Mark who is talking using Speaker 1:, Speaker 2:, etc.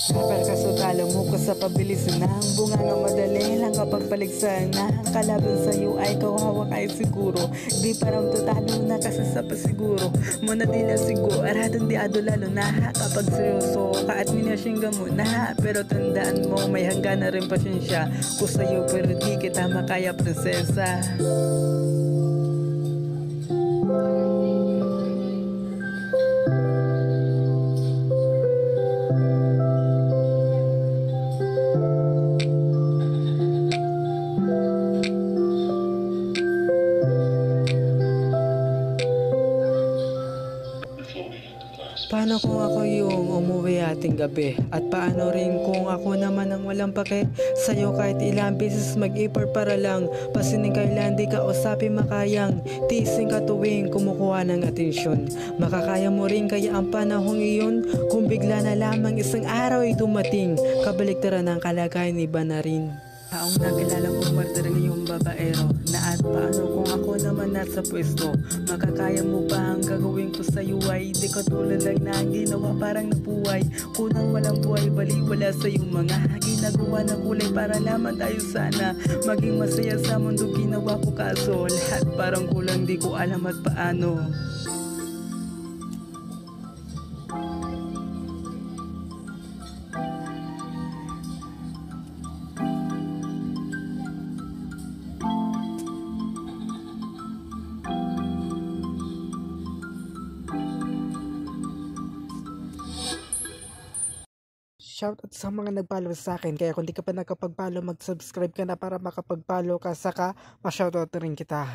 Speaker 1: Rapper ka sa talo mo ko sa pabilis na ang bunga nga madali lang kapag paligsan na ang kalaban sa'yo ay kawawa ay siguro di parang tatalo na kasi sa pasiguro mo na dila siguro aradong di ado lalo na kapag seryoso ka at minasingga mo na pero tandaan mo may hanggan na rin pasensya ko sa'yo pero di kita makaya prinsesa. Paano kung ako yung umuwi ating gabi? At paano rin kung ako naman ang walang pake sa'yo kahit ilang beses mag-ipar para lang pasining kailan di ka usapin makayang tising ka tuwing kumukuha ng atensyon. Makakaya mo rin kaya ang panahong iyon kung bigla na lamang isang araw ay dumating kabaliktaran ng kalagayan iba na rin. Taong nakilala mong martir ngayong babaero na at paano kung ako naman nasa pwesto makakaya mo ba ang gagawin ko sa'yo ay di katulad lang na ang ginawa parang nabuhay kunang walang buhay bali wala sa iyong mga ginagawa na kulay para lamang tayo sana maging masaya sa mundo ginawa ko kaso lahat parang kulang di ko alam at paano. Shoutout sa mga nag-follow sa akin. Kaya kung di ka pa nakapag-follow, mag-subscribe ka na para makapag-follow ka. Saka, ma-shoutout rin kita.